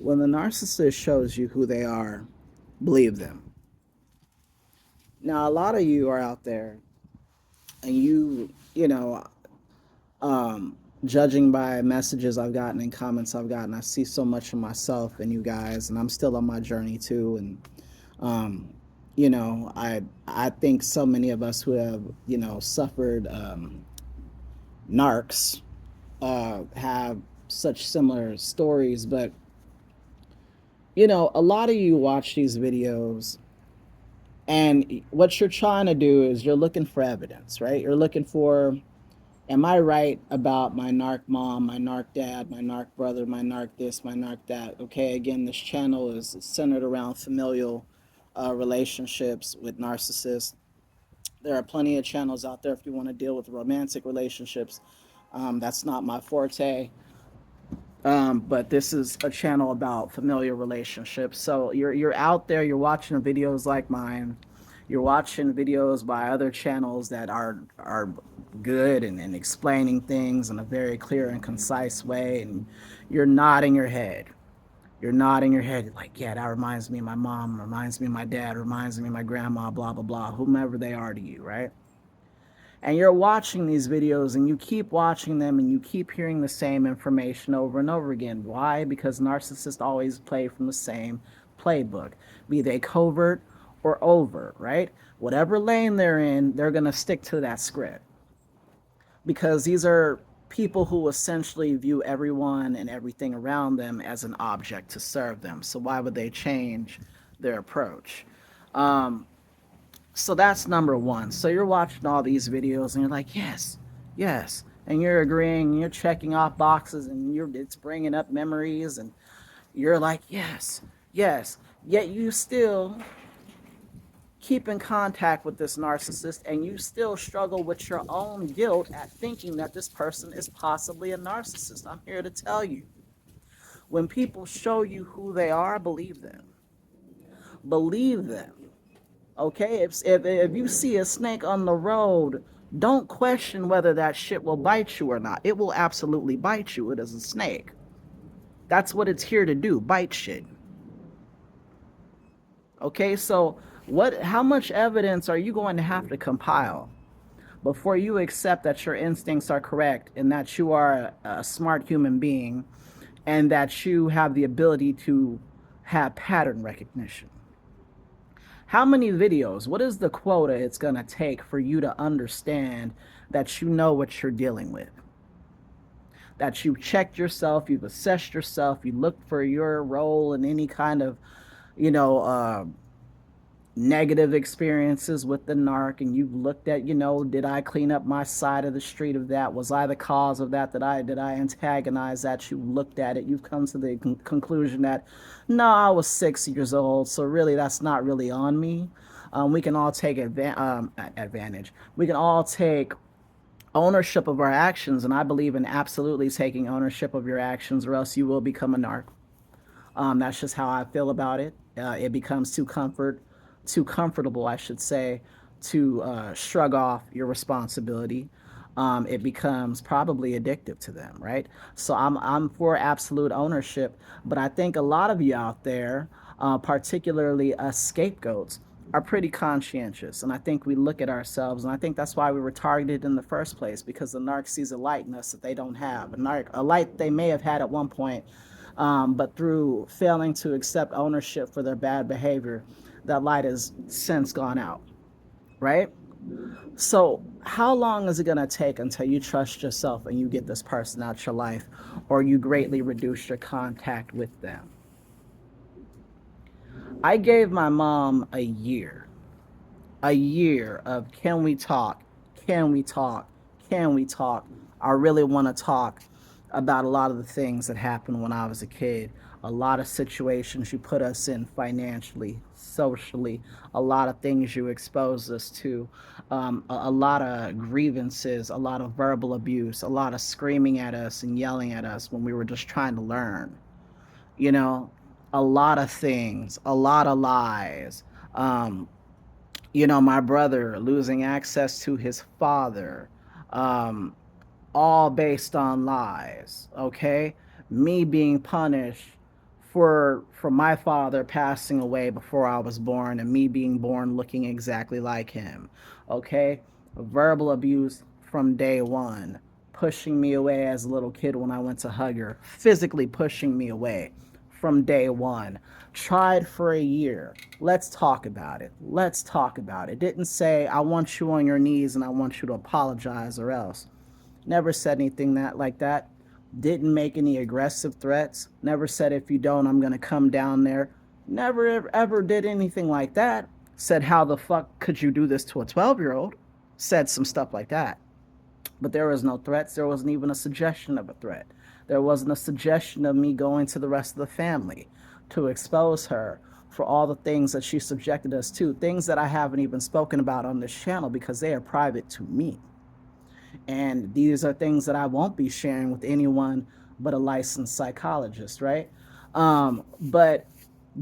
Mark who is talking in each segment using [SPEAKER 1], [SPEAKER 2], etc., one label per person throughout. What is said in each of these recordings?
[SPEAKER 1] When the narcissist shows you who they are, believe them. Now, a lot of you are out there and judging by messages I've gotten and comments I've gotten, I see so much of myself in you guys, and I'm still on my journey too. And, um, I think so many of us who have, suffered narcs have such similar stories. But, a lot of you watch these videos, and what you're trying to do is you're looking for evidence, right? You're looking for, am I right about my narc mom, my narc dad, my narc brother, my narc this, my narc that? Okay, again, this channel is centered around familial relationships with narcissists. There are plenty of channels out there if you want to deal with romantic relationships. That's not my forte. But this is a channel about familiar relationships. So you're out there, you're watching videos like mine, you're watching videos by other channels that are good and explaining things in a very clear and concise way, and you're nodding your head. You're nodding your head like, yeah, that reminds me of my mom, reminds me of my dad, reminds me of my grandma, blah blah blah, whomever they are to you, right? And you're watching these videos and you keep watching them and you keep hearing the same information over and over again. Why? Because narcissists always play from the same playbook, be they covert or overt, right? Whatever lane they're in, they're going to stick to that script, because these are people who essentially view everyone and everything around them as an object to serve them. So why would they change their approach? Um, so that's number one. So you're watching all these videos and you're like, yes, yes, and you're agreeing, and you're checking off boxes, and it's bringing up memories, and you're like, yes, yes. Yet you still keep in contact with this narcissist, and you still struggle with your own guilt at thinking that this person is possibly a narcissist. I'm here to tell you, when people show you who they are, believe them. Believe them. Okay, if you see a snake on the road, don't question whether that shit will bite you or not. It will absolutely bite you. It is a snake. That's what it's here to do, bite shit. Okay, so how much evidence are you going to have to compile before you accept that your instincts are correct and that you are a smart human being and that you have the ability to have pattern recognition? How many videos? What is the quota it's going to take for you to understand that you know what you're dealing with? That you've checked yourself, you've assessed yourself, you looked for your role in any kind of, you know, negative experiences with the narc, and you've looked at, did I clean up my side of the street of that? Was I the cause of that? Did I antagonize that? You looked at it, you've come to the conclusion that no, I was 6 years old, so really that's not really on me. We can all take advantage. We can all take ownership of our actions, and I believe in absolutely taking ownership of your actions, or else you will become a narc. That's just how I feel about it. It becomes too comfortable, I should say, to shrug off your responsibility. It becomes probably addictive to them, right? So I'm for absolute ownership, but I think a lot of you out there, particularly scapegoats, are pretty conscientious, and I think we look at ourselves, and I think that's why we were targeted in the first place, because the narc sees a light in us that they don't have, a light they may have had at one point, but through failing to accept ownership for their bad behavior, that light has since gone out, right? So, how long is it going to take until you trust yourself and you get this person out your life, or you greatly reduce your contact with them? I gave my mom a year of, can we talk? Can we talk? Can we talk? I really want to talk about a lot of the things that happened when I was a kid, a lot of situations you put us in financially, socially, a lot of things you exposed us to, a lot of grievances, a lot of verbal abuse, a lot of screaming at us and yelling at us when we were just trying to learn. You know, a lot of things, a lot of lies. Um, my brother losing access to his father, um, all based on lies, okay? Me being punished for my father passing away before I was born and me being born looking exactly like him. Okay? Verbal abuse from day one, pushing me away as a little kid when I went to hug her, physically pushing me away from day one. Tried for a year. Let's talk about it. Let's talk about it. Didn't say, I want you on your knees and I want you to apologize or else. Never said anything that like that. Didn't make any aggressive threats. Never said, if you don't, I'm going to come down there. Never ever did anything like that. Said, how the fuck could you do this to a 12-year-old? Said some stuff like that. But there was no threats. There wasn't even a suggestion of a threat. There wasn't a suggestion of me going to the rest of the family to expose her for all the things that she subjected us to. Things that I haven't even spoken about on this channel because they are private to me. And these are things that I won't be sharing with anyone but a licensed psychologist, right? But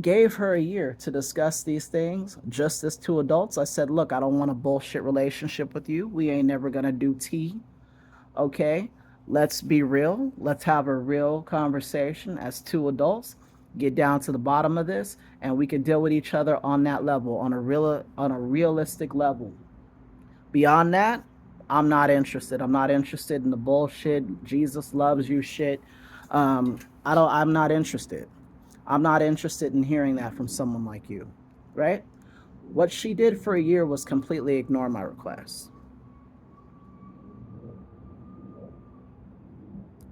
[SPEAKER 1] gave her a year to discuss these things just as two adults. I said, look, I don't want a bullshit relationship with you. We ain't never gonna do tea. Okay? Let's be real. Let's have a real conversation as two adults. Get down to the bottom of this, and we can deal with each other on that level, on a realistic level. Beyond that, I'm not interested. I'm not interested in the bullshit. Jesus loves you shit. I'm not interested. I'm not interested in hearing that from someone like you, right? What she did for a year was completely ignore my requests.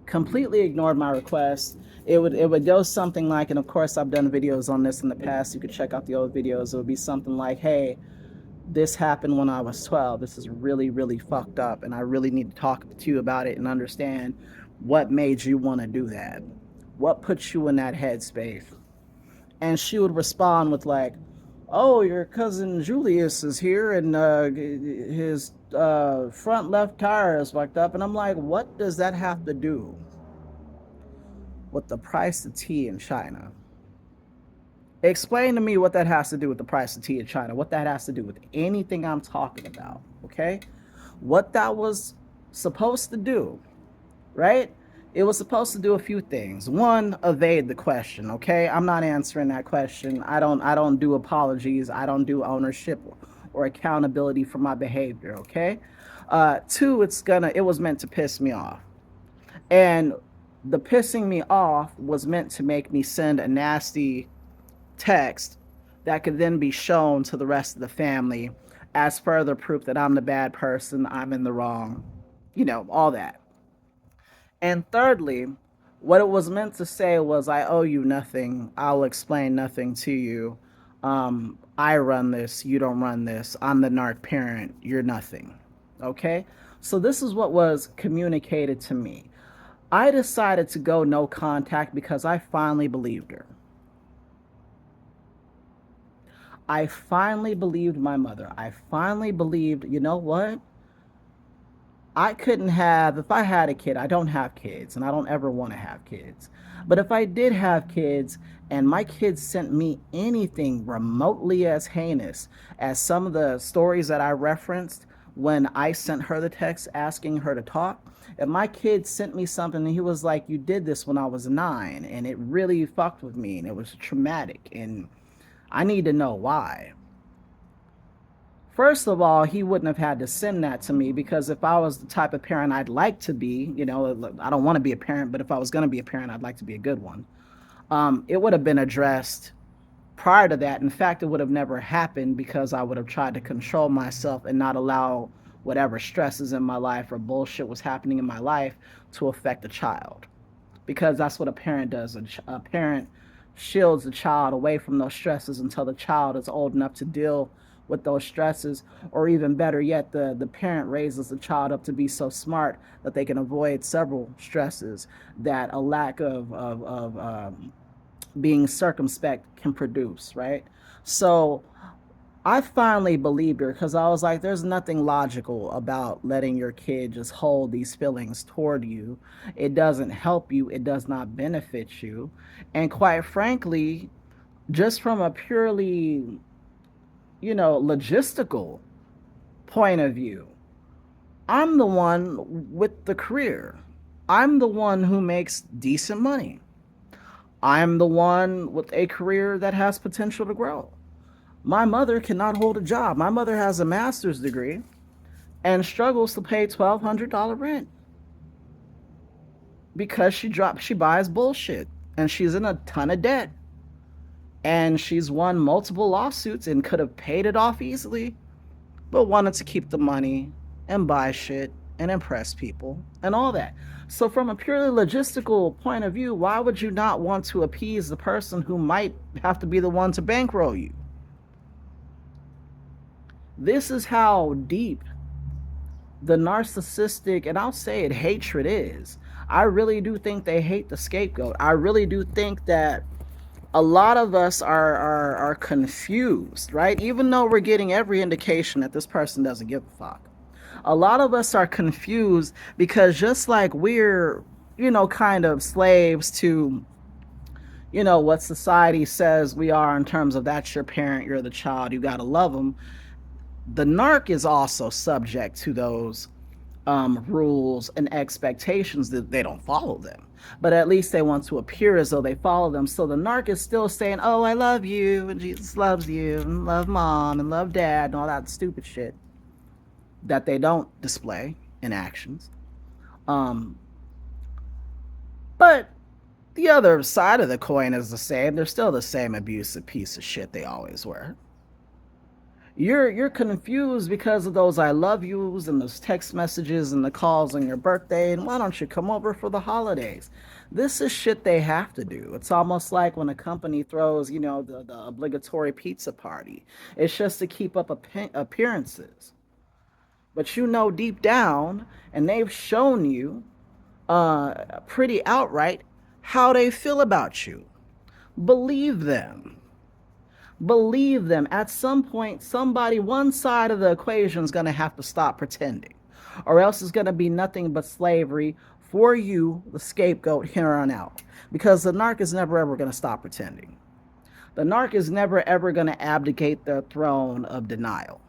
[SPEAKER 1] Completely ignored my request. It would go something like, and of course I've done videos on this in the past. You could check out the old videos. It would be something like, hey, this happened when I was 12. This is really, really fucked up, and I really need to talk to you about it and understand what made you want to do that. What put you in that headspace? And she would respond with like, oh, your cousin Julius is here, and his front left tire is fucked up. And I'm like, what does that have to do with the price of tea in China? Explain to me what that has to do with the price of tea in China, what that has to do with anything I'm talking about, okay? What that was supposed to do, right? It was supposed to do a few things. One, evade the question, okay? I'm not answering that question. I don't do apologies. I don't do ownership or accountability for my behavior, okay? Two, it was meant to piss me off. And the pissing me off was meant to make me send a nasty text that could then be shown to the rest of the family as further proof that I'm the bad person, I'm in the wrong, all that. And thirdly, what it was meant to say was, I owe you nothing. I'll explain nothing to you. I run this. You don't run this. I'm the narc parent. You're nothing. Okay? So this is what was communicated to me. I decided to go no contact because I finally believed her. I finally believed my mother. I finally believed, you know what? I couldn't have, if I had a kid, I don't have kids and I don't ever want to have kids. But if I did have kids and my kids sent me anything remotely as heinous as some of the stories that I referenced when I sent her the text asking her to talk, if my kid sent me something and he was like, you did this when I was 9 and it really fucked with me and it was traumatic and I need to know why. First of all, he wouldn't have had to send that to me because if I was the type of parent I'd like to be, I don't want to be a parent, but if I was going to be a parent, I'd like to be a good one. It would have been addressed prior to that. In fact, it would have never happened because I would have tried to control myself and not allow whatever stresses in my life or bullshit was happening in my life to affect the child. Because that's what a parent does. A parent shields the child away from those stresses until the child is old enough to deal with those stresses, or even better yet, the parent raises the child up to be so smart that they can avoid several stresses that a lack of being circumspect can produce, right? So I finally believed her because I was like, there's nothing logical about letting your kid just hold these feelings toward you. It doesn't help you. It does not benefit you. And quite frankly, just from a purely logistical point of view, I'm the one with the career. I'm the one who makes decent money. I'm the one with a career that has potential to grow. My mother cannot hold a job. My mother has a master's degree and struggles to pay $1,200 rent because she buys bullshit and she's in a ton of debt. And she's won multiple lawsuits and could have paid it off easily, but wanted to keep the money and buy shit and impress people and all that. So, from a purely logistical point of view, why would you not want to appease the person who might have to be the one to bankroll you? This is how deep the narcissistic, and I'll say it, hatred is. I really do think they hate the scapegoat. I really do think that a lot of us are confused, right? Even though we're getting every indication that this person doesn't give a fuck. A lot of us are confused because just like we're, kind of slaves to, what society says we are in terms of that's your parent, you're the child, you got to love them. The narc is also subject to those rules and expectations that they don't follow them. But at least they want to appear as though they follow them. So the narc is still saying, oh, I love you, and Jesus loves you, and love mom, and love dad, and all that stupid shit that they don't display in actions. Um, but the other side of the coin is the same. They're still the same abusive piece of shit they always were. You're confused because of those I love yous and those text messages and the calls on your birthday, and why don't you come over for the holidays? This is shit they have to do. It's almost like when a company throws, the obligatory pizza party. It's just to keep up appearances. But deep down, and they've shown you pretty outright how they feel about you. Believe them. Believe them. At some point, one side of the equation is going to have to stop pretending, or else it's going to be nothing but slavery for you, the scapegoat, here on out. Because the narc is never ever going to stop pretending. The narc is never ever going to abdicate their throne of denial.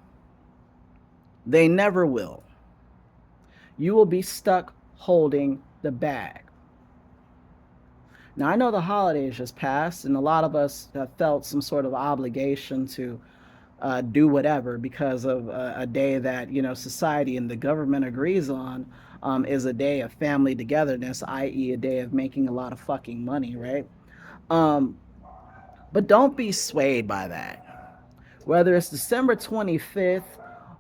[SPEAKER 1] They never will. You will be stuck holding the bag. Now, I know the holidays just passed, and a lot of us have felt some sort of obligation to do whatever because of a day that, society and the government agrees on is a day of family togetherness, i.e., a day of making a lot of fucking money, right? Um, but don't be swayed by that. Whether it's December 25th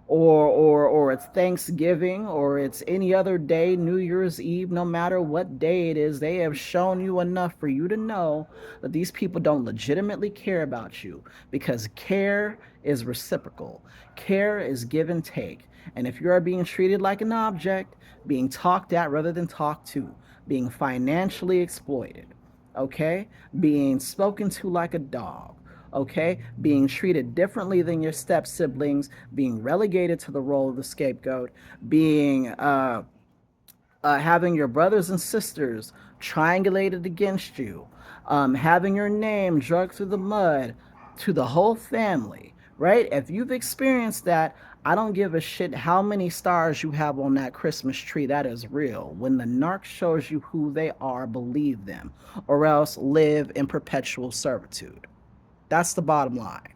[SPEAKER 1] or it's Thanksgiving or it's any other day, New Year's Eve, no matter what day it is, they have shown you enough for you to know that these people don't legitimately care about you, because care is reciprocal. Care is give and take. And if you are being treated like an object, being talked at rather than talked to, being financially exploited, okay, being spoken to like a dog, okay, being treated differently than your step siblings, being relegated to the role of the scapegoat, being having your brothers and sisters triangulated against you, having your name dragged through the mud to the whole family, right? If you've experienced that, I don't give a shit how many stars you have on that Christmas tree. That is real. When the narc shows you who they are, believe them, or else live in perpetual servitude. That's the bottom line.